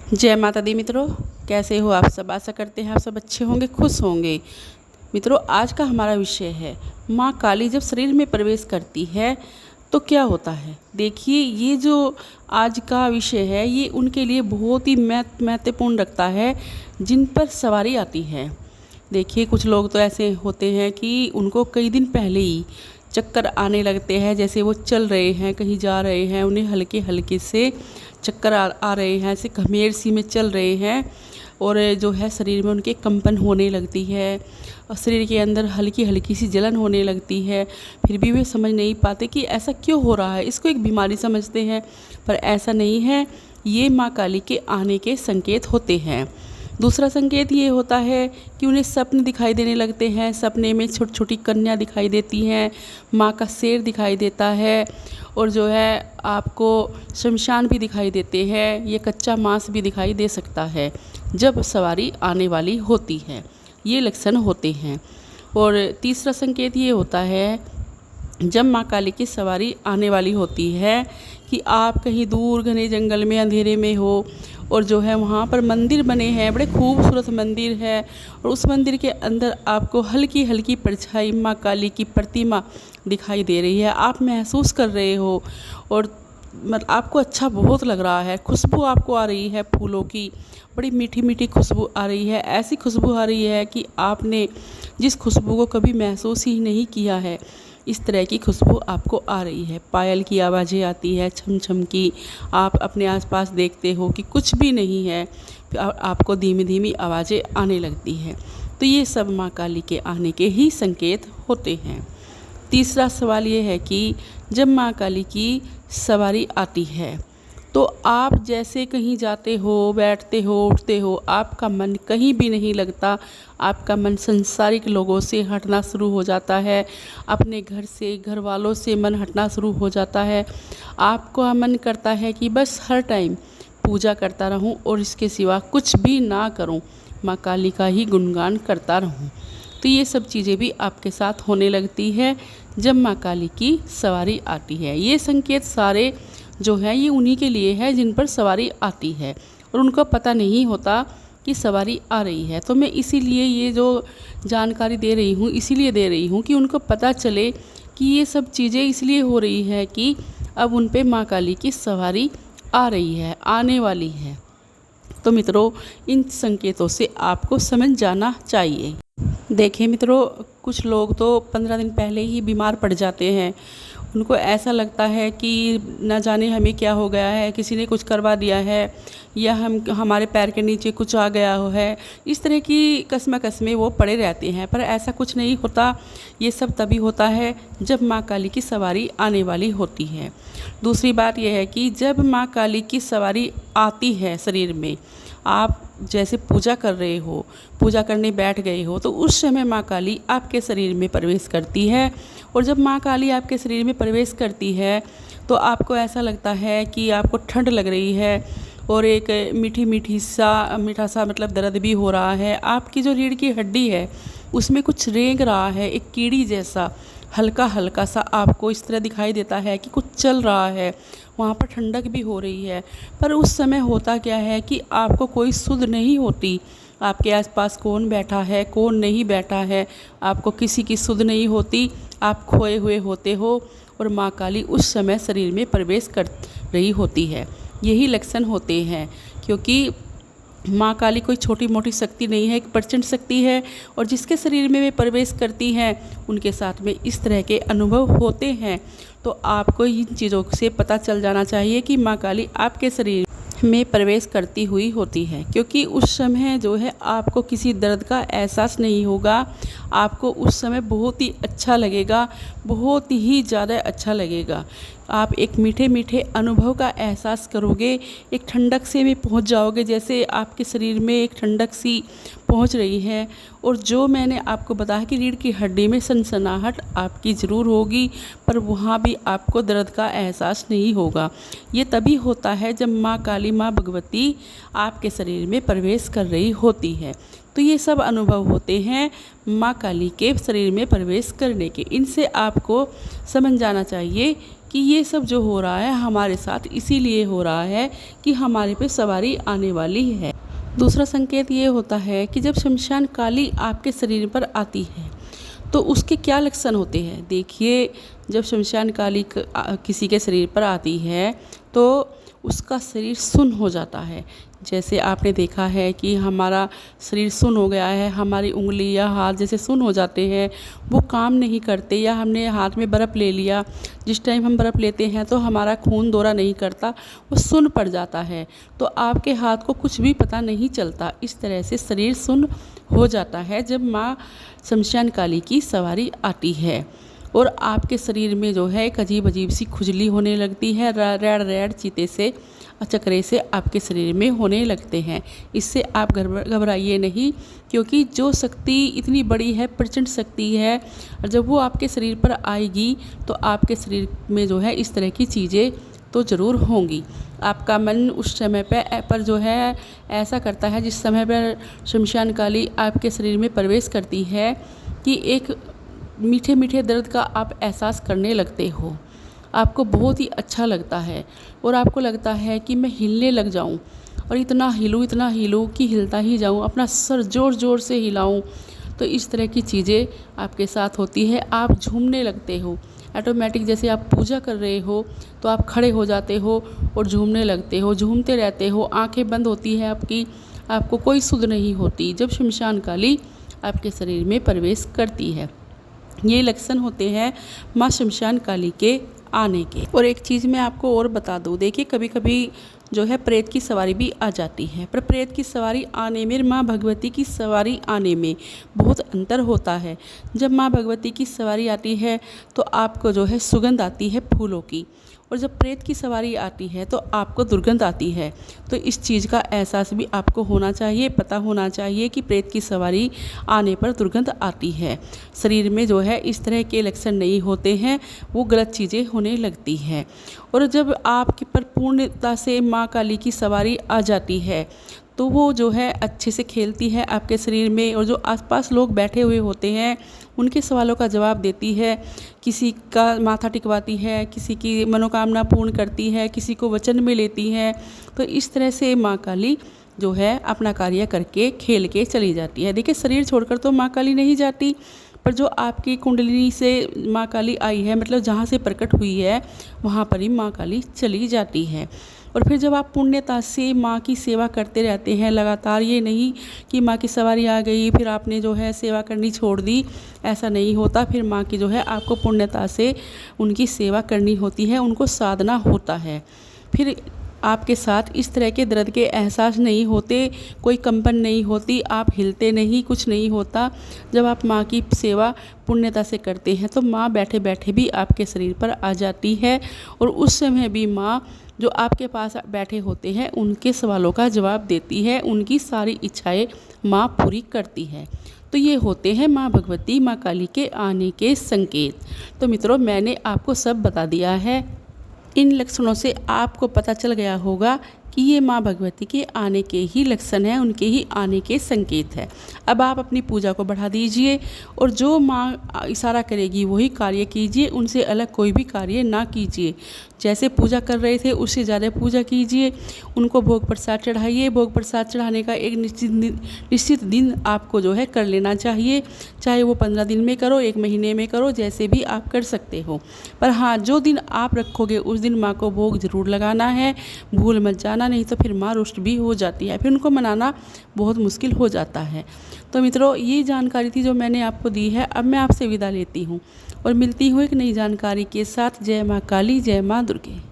जय माता दी मित्रों, कैसे हो आप सब। आशा करते हैं आप सब अच्छे होंगे, खुश होंगे। मित्रों, आज का हमारा विषय है माँ काली जब शरीर में प्रवेश करती है तो क्या होता है। देखिए, ये जो आज का विषय है ये उनके लिए बहुत ही महत्वपूर्ण रखता है जिन पर सवारी आती है। देखिए, कुछ लोग तो ऐसे होते हैं कि उनको कई दिन पहले ही चक्कर आने लगते हैं, जैसे वो चल रहे हैं, कहीं जा रहे हैं, उन्हें हल्के हल्के से चक्कर आ रहे हैं, ऐसे खमेर सी में चल रहे हैं और जो है शरीर में उनके कंपन होने लगती है और शरीर के अंदर हल्की हल्की सी जलन होने लगती है। फिर भी वे समझ नहीं पाते कि ऐसा क्यों हो रहा है, इसको एक बीमारी समझते हैं, पर ऐसा नहीं है। ये माँ काली के आने के संकेत होते हैं। दूसरा संकेत ये होता है कि उन्हें स्वप्न दिखाई देने लगते हैं। सपने में छोटी छोटी कन्या दिखाई देती हैं, माँ का शेर दिखाई देता है और जो है आपको शमशान भी दिखाई देते हैं। ये कच्चा मांस भी दिखाई दे सकता है जब सवारी आने वाली होती है। ये लक्षण होते हैं। और तीसरा संकेत ये होता है जब माँ काली की सवारी आने वाली होती है कि आप कहीं दूर घने जंगल में अंधेरे में हो और जो है वहाँ पर मंदिर बने हैं, बड़े खूबसूरत मंदिर है और उस मंदिर के अंदर आपको हल्की हल्की परछाई माँ काली की प्रतिमा दिखाई दे रही है। आप महसूस कर रहे हो और आपको अच्छा बहुत लग रहा है। खुशबू आपको आ रही है फूलों की, बड़ी मीठी मीठी खुशबू आ रही है। ऐसी खुशबू आ रही है कि आपने जिस खुशबू को कभी महसूस ही नहीं किया है, इस तरह की खुशबू आपको आ रही है। पायल की आवाज़ें आती है छम छम की। आप अपने आसपास देखते हो कि कुछ भी नहीं है, आपको धीमी धीमी आवाज़ें आने लगती हैं। तो ये सब माँ काली के आने के ही संकेत होते हैं। तीसरा सवाल ये है कि जब माँ काली की सवारी आती है तो आप जैसे कहीं जाते हो, बैठते हो, उठते हो, आपका मन कहीं भी नहीं लगता। आपका मन संसारिक लोगों से हटना शुरू हो जाता है, अपने घर से, घर वालों से मन हटना शुरू हो जाता है। आपका मन करता है कि बस हर टाइम पूजा करता रहूं और इसके सिवा कुछ भी ना करूं, माँ काली का ही गुणगान करता रहूं। तो ये सब चीज़ें भी आपके साथ होने लगती है जब माँ काली की सवारी आती है। ये संकेत सारे जो है ये उन्हीं के लिए है जिन पर सवारी आती है और उनको पता नहीं होता कि सवारी आ रही है। तो मैं इसीलिए ये जो जानकारी दे रही हूँ इसीलिए दे रही हूँ कि उनको पता चले कि ये सब चीज़ें इसलिए हो रही है कि अब उन पे माँ काली की सवारी आ रही है, आने वाली है। तो मित्रों, इन संकेतों से आपको समझ जाना चाहिए। देखिए मित्रों, कुछ लोग तो 15 दिन पहले ही बीमार पड़ जाते हैं। उनको ऐसा लगता है कि न जाने हमें क्या हो गया है, किसी ने कुछ करवा दिया है या हमारे पैर के नीचे कुछ आ गया है। इस तरह की कस्म में वो पड़े रहते हैं, पर ऐसा कुछ नहीं होता। ये सब तभी होता है जब माँ काली की सवारी आने वाली होती है। दूसरी बात यह है कि जब माँ काली की सवारी आती है शरीर में, आप जैसे पूजा कर रहे हो, पूजा करने बैठ गए हो, तो उस समय माँ काली आपके शरीर में प्रवेश करती है। और जब माँ काली आपके शरीर में प्रवेश करती है तो आपको ऐसा लगता है कि आपको ठंड लग रही है और एक मीठा सा मतलब दर्द भी हो रहा है। आपकी जो रीढ़ की हड्डी है उसमें कुछ रेंग रहा है, एक कीड़ी जैसा हल्का हल्का सा आपको इस तरह दिखाई देता है कि कुछ चल रहा है। वहाँ पर ठंडक भी हो रही है, पर उस समय होता क्या है कि आपको कोई सुध नहीं होती। आपके आसपास कौन बैठा है, कौन नहीं बैठा है, आपको किसी की सुध नहीं होती। आप खोए हुए होते हो और माँ काली उस समय शरीर में प्रवेश कर रही होती है। यही लक्षण होते हैं, क्योंकि माँ काली कोई छोटी मोटी शक्ति नहीं है, एक प्रचंड शक्ति है और जिसके शरीर में वे प्रवेश करती हैं उनके साथ में इस तरह के अनुभव होते हैं। तो आपको इन चीज़ों से पता चल जाना चाहिए कि माँ काली आपके शरीर में प्रवेश करती हुई होती है, क्योंकि उस समय जो है आपको किसी दर्द का एहसास नहीं होगा। आपको उस समय बहुत ही अच्छा लगेगा, बहुत ही ज़्यादा अच्छा लगेगा। आप एक मीठे मीठे अनुभव का एहसास करोगे, एक ठंडक से भी पहुंच जाओगे, जैसे आपके शरीर में एक ठंडक सी पहुंच रही है। और जो मैंने आपको बताया कि रीढ़ की हड्डी में सनसनाहट आपकी ज़रूर होगी, पर वहाँ भी आपको दर्द का एहसास नहीं होगा। ये तभी होता है जब माँ काली, माँ भगवती आपके शरीर में प्रवेश कर रही होती है। तो ये सब अनुभव होते हैं माँ काली के शरीर में प्रवेश करने के। इनसे आपको समझ जाना चाहिए कि ये सब जो हो रहा है हमारे साथ इसीलिए हो रहा है कि हमारे पे सवारी आने वाली है। दूसरा संकेत ये होता है कि जब शमशान काली आपके शरीर पर आती है तो उसके क्या लक्षण होते हैं। देखिए, जब शमशान काली किसी के शरीर पर आती है तो उसका शरीर सुन्न हो जाता है। जैसे आपने देखा है कि हमारा शरीर सुन्न हो गया है, हमारी उंगली या हाथ जैसे सुन्न हो जाते हैं, वो काम नहीं करते, या हमने हाथ में बर्फ़ ले लिया, जिस टाइम हम बर्फ़ लेते हैं तो हमारा खून दौरा नहीं करता, वो सुन्न पड़ जाता है, तो आपके हाथ को कुछ भी पता नहीं चलता। इस तरह से शरीर सुन्न हो जाता है जब माँ शमशान काली की सवारी आती है। और आपके शरीर में जो है एक अजीब अजीब सी खुजली होने लगती है, रेड रेड चीते से चकरे से आपके शरीर में होने लगते हैं। इससे आप घबराइए नहीं, क्योंकि जो शक्ति इतनी बड़ी है, प्रचंड शक्ति है, और जब वो आपके शरीर पर आएगी तो आपके शरीर में जो है इस तरह की चीज़ें तो ज़रूर होंगी। आपका मन उस समय पर जो है ऐसा करता है, जिस समय पर शमशान काली आपके शरीर में प्रवेश करती है, कि एक मीठे मीठे दर्द का आप एहसास करने लगते हो। आपको बहुत ही अच्छा लगता है और आपको लगता है कि मैं हिलने लग जाऊं, और इतना हिलूं कि हिलता ही जाऊं, अपना सर ज़ोर ज़ोर से हिलाऊं। तो इस तरह की चीज़ें आपके साथ होती है। आप झूमने लगते हो, ऑटोमेटिक जैसे आप पूजा कर रहे हो तो आप खड़े हो जाते हो और झूमने लगते हो, झूमते रहते हो, आंखें बंद होती है आपकी, आपको कोई सुध नहीं होती जब शमशान काली आपके शरीर में प्रवेश करती है। ये लक्षण होते हैं माँ शमशान काली के आने के। और एक चीज़ मैं आपको और बता दूँ, देखिए कभी कभी जो है प्रेत की सवारी भी आ जाती है, पर प्रेत की सवारी आने में माँ भगवती की सवारी आने में बहुत अंतर होता है। जब माँ भगवती की सवारी आती है तो आपको जो है सुगंध आती है फूलों की, और जब प्रेत की सवारी आती है तो आपको दुर्गंध आती है। तो इस चीज़ का एहसास भी आपको होना चाहिए, पता होना चाहिए कि प्रेत की सवारी आने पर दुर्गंध आती है। शरीर में जो है इस तरह के लक्षण नहीं होते हैं, वो गलत चीज़ें होने लगती हैं। और जब आपके पर पूर्णता से माँ काली की सवारी आ जाती है तो वो जो है अच्छे से खेलती है आपके शरीर में, और जो आसपास लोग बैठे हुए होते हैं उनके सवालों का जवाब देती है, किसी का माथा टिकवाती है, किसी की मनोकामना पूर्ण करती है, किसी को वचन में लेती है। तो इस तरह से माँ काली जो है अपना कार्य करके खेल के चली जाती है। देखिए, शरीर छोड़कर तो माँ काली नहीं जाती, पर जो आपकी कुंडली से माँ काली आई है, मतलब जहाँ से प्रकट हुई है वहाँ पर ही माँ काली चली जाती है। और फिर जब आप पुण्यता से माँ की सेवा करते रहते हैं लगातार, ये नहीं कि माँ की सवारी आ गई फिर आपने जो है सेवा करनी छोड़ दी, ऐसा नहीं होता। फिर माँ की जो है आपको पुण्यता से उनकी सेवा करनी होती है, उनको साधना होता है। फिर आपके साथ इस तरह के दर्द के एहसास नहीं होते, कोई कंपन नहीं होती, आप हिलते नहीं, कुछ नहीं होता। जब आप माँ की सेवा पुण्यता से करते हैं तो माँ बैठे बैठे भी आपके शरीर पर आ जाती है, और उस समय भी माँ जो आपके पास बैठे होते हैं उनके सवालों का जवाब देती है, उनकी सारी इच्छाएं माँ पूरी करती है। तो ये होते हैं माँ भगवती, माँ काली के आने के संकेत। तो मित्रों, मैंने आपको सब बता दिया है। इन लक्षणों से आपको पता चल गया होगा कि ये माँ भगवती के आने के ही लक्षण हैं, उनके ही आने के संकेत है। अब आप अपनी पूजा को बढ़ा दीजिए, और जो माँ इशारा करेगी वही कार्य कीजिए, उनसे अलग कोई भी कार्य ना कीजिए। जैसे पूजा कर रहे थे उससे ज़्यादा पूजा कीजिए, उनको भोग प्रसाद चढ़ाइए। भोग प्रसाद चढ़ाने का एक निश्चित दिन आपको जो है कर लेना चाहिए, चाहे वो 15 दिन में करो, 1 महीने में करो, जैसे भी आप कर सकते हो। पर हाँ, जो दिन आप रखोगे उस दिन माँ को भोग ज़रूर लगाना है, भूल मत जाना, नहीं तो फिर माँ रुष्ट भी हो जाती है, फिर उनको मनाना बहुत मुश्किल हो जाता है। तो मित्रों, ये जानकारी थी जो मैंने आपको दी है। अब मैं आपसे विदा लेती हूँ और मिलती हूँ एक नई जानकारी के साथ। जय माँ काली, जय माँ दुर्गे।